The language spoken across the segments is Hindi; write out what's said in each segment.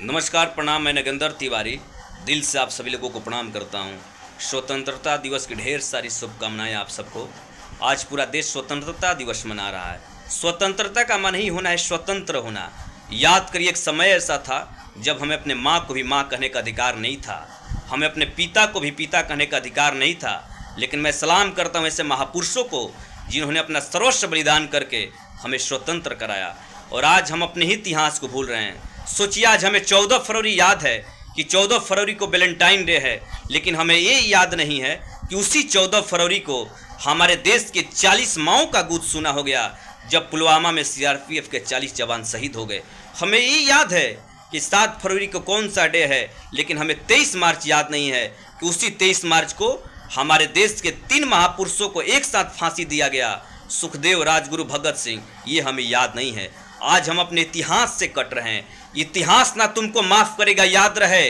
नमस्कार, प्रणाम। मैं नगेंद्र तिवारी दिल से आप सभी लोगों को प्रणाम करता हूं। स्वतंत्रता दिवस की ढेर सारी शुभकामनाएं आप सबको। आज पूरा देश स्वतंत्रता दिवस मना रहा है। स्वतंत्रता का मन ही होना है स्वतंत्र होना। याद करिए, एक समय ऐसा था जब हमें अपने माँ को भी माँ कहने का अधिकार नहीं था, हमें अपने पिता को भी पिता कहने का अधिकार नहीं था। लेकिन मैं सलाम करता हूँ ऐसे महापुरुषों को जिन्होंने अपना सर्वस्व बलिदान करके हमें स्वतंत्र कराया। और आज हम अपने ही इतिहास को भूल रहे हैं। सोचिए, आज हमें 14 फरवरी याद है कि 14 फरवरी को वैलेंटाइन डे है, लेकिन हमें ये याद नहीं है कि उसी 14 फरवरी को हमारे देश के 40 माओं का गुद सुना हो गया जब पुलवामा में सीआरपीएफ के 40 जवान शहीद हो गए। हमें ये याद है कि 7 फरवरी को कौन सा डे है, लेकिन हमें 23 मार्च याद नहीं है कि उसी 23 मार्च को हमारे देश के 3 महापुरुषों को एक साथ फांसी दिया गया, सुखदेव, राजगुरु, भगत सिंह। ये हमें याद नहीं है। आज हम अपने इतिहास से कट रहे हैं। इतिहास ना तुमको माफ करेगा, याद रहे।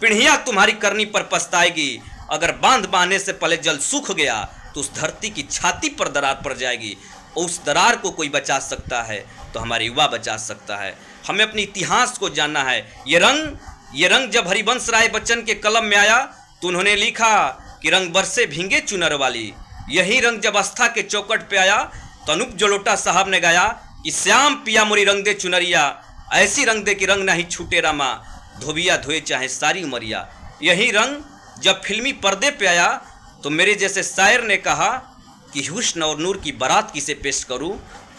पीढ़ियां तुम्हारी करनी पर पछताएगी। अगर बांध बांधने से पहले जल सूख गया तो उस धरती की छाती पर दरार पड़ जाएगी। और उस दरार को कोई बचा सकता है तो हमारे युवा बचा सकता है। हमें अपने इतिहास को जानना है। ये रंग जब हरिवंश राय बच्चन के कलम में आया तो उन्होंने लिखा कि रंग बरसे भींगे चुनर वाली। यही रंग जब आस्था के चौकट पे आया तो अनूप जलोटा साहब ने गाया कि श्याम पिया मोरी रंग दे चुनरिया, ऐसी रंग दे कि रंग नहीं छूटे रामा, धोबिया धोए चाहे सारी उमरिया। यही रंग जब फिल्मी पर्दे पे आया तो मेरे जैसे शायर ने कहा कि हुस्न और नूर की बारात किसे पेश करूं,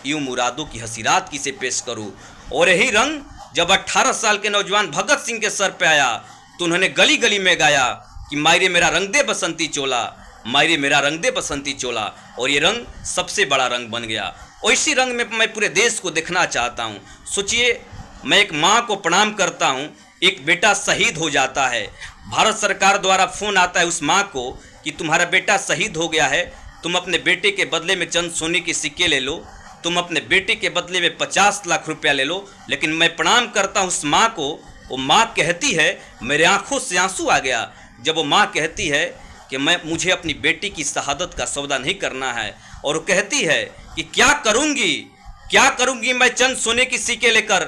यूं मुरादों की हसीरात किसे पेश करूं। और यही रंग जब 18 साल के नौजवान भगत सिंह के सर पे आया तो उन्होंने गली गली में गाया कि मायरे मेरा रंग दे बसंती चोला, मायरे मेरा रंग दे बसंती चोला। और ये रंग सबसे बड़ा रंग बन गया। और इसी रंग में मैं पूरे देश को देखना चाहता हूँ। सोचिए, मैं एक माँ को प्रणाम करता हूँ, एक बेटा शहीद हो जाता है। भारत सरकार द्वारा फ़ोन आता है उस माँ को कि तुम्हारा बेटा शहीद हो गया है, तुम अपने बेटे के बदले में चंद सोने के सिक्के ले लो, तुम अपने बेटे के बदले में 50 लाख रुपया ले लो। लेकिन मैं प्रणाम करता हूँ उस माँ को। वो माँ कहती है, मेरे आँखों से आंसू आ गया जब वो माँ कहती है कि मुझे अपनी बेटी की शहादत का सौदा नहीं करना है। और वो कहती है कि क्या करूंगी मैं चंद सोने की सिक्के लेकर,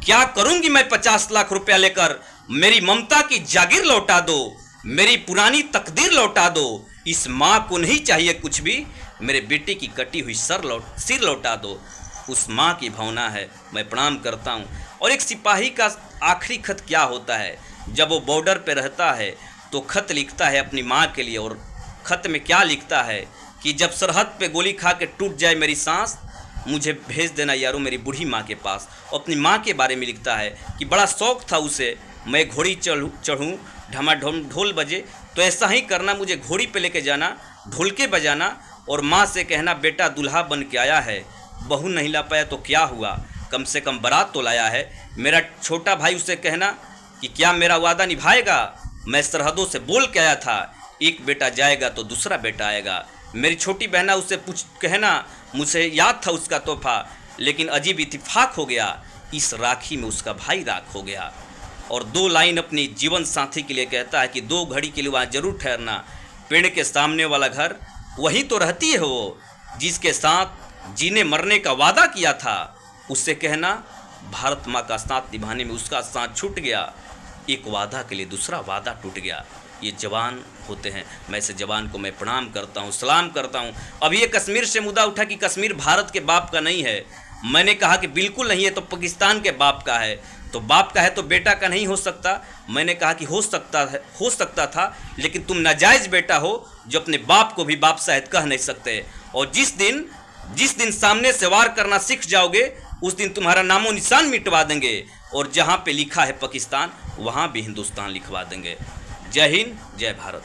क्या करूंगी मैं 50 लाख रुपया लेकर। मेरी ममता की जागीर लौटा दो, मेरी पुरानी तकदीर लौटा दो। इस माँ को नहीं चाहिए कुछ भी, मेरे बेटे की कटी हुई सिर लौटा दो। उस माँ की भावना है, मैं प्रणाम करता हूँ। और एक सिपाही का आखिरी खत क्या होता है, जब वो बॉर्डर पे रहता है तो खत लिखता है अपनी माँ के लिए। और खत में क्या लिखता है कि जब सरहद पे गोली खा के टूट जाए मेरी सांस, मुझे भेज देना यारों मेरी बूढ़ी माँ के पास। और अपनी माँ के बारे में लिखता है कि बड़ा शौक़ था उसे, मैं घोड़ी चढ़ूँ, ढमाढोल ढोल बजे तो ऐसा ही करना, मुझे घोड़ी पे लेके जाना, ढोल के बजाना। और माँ से कहना, बेटा दूल्हा बन के आया है, बहू नहीं ला पाया तो क्या हुआ, कम से कम बारात तो लाया है। मेरा छोटा भाई उसे कहना कि क्या मेरा वादा निभाएगा, मैं सरहदों से बोल के आया था, एक बेटा जाएगा तो दूसरा बेटा आएगा। मेरी छोटी बहना उसे कहना, मुझे याद था उसका तोहफा, लेकिन अजीब इत्तेफाक हो गया, इस राखी में उसका भाई राख हो गया। और 2 लाइन अपनी जीवन साथी के लिए कहता है कि 2 घड़ी के लिए वहाँ जरूर ठहरना, पेड़ के सामने वाला घर वही तो रहती है वो, जिसके साथ जीने मरने का वादा किया था। उससे कहना, भारत माँ का साथ निभाने में उसका साथ छूट गया, एक वादा के लिए दूसरा वादा टूट गया। ये जवान होते हैं। मैं ऐसे जवान को मैं प्रणाम करता हूँ, सलाम करता हूँ। अभी ये कश्मीर से मुद्दा उठा कि कश्मीर भारत के बाप का नहीं है। मैंने कहा कि बिल्कुल नहीं है, तो पाकिस्तान के बाप का है। तो बाप का है तो बेटा का नहीं हो सकता। मैंने कहा कि हो सकता था, लेकिन तुम नाजायज़ बेटा हो जो अपने बाप को भी बाप शायद कह नहीं सकते। और जिस दिन सामने से वार करना सीख जाओगे, उस दिन तुम्हारा नामो निशान मिटवा देंगे। और जहाँ पे लिखा है पाकिस्तान, वहाँ भी हिंदुस्तान लिखवा देंगे। जय हिंद, जय भारत।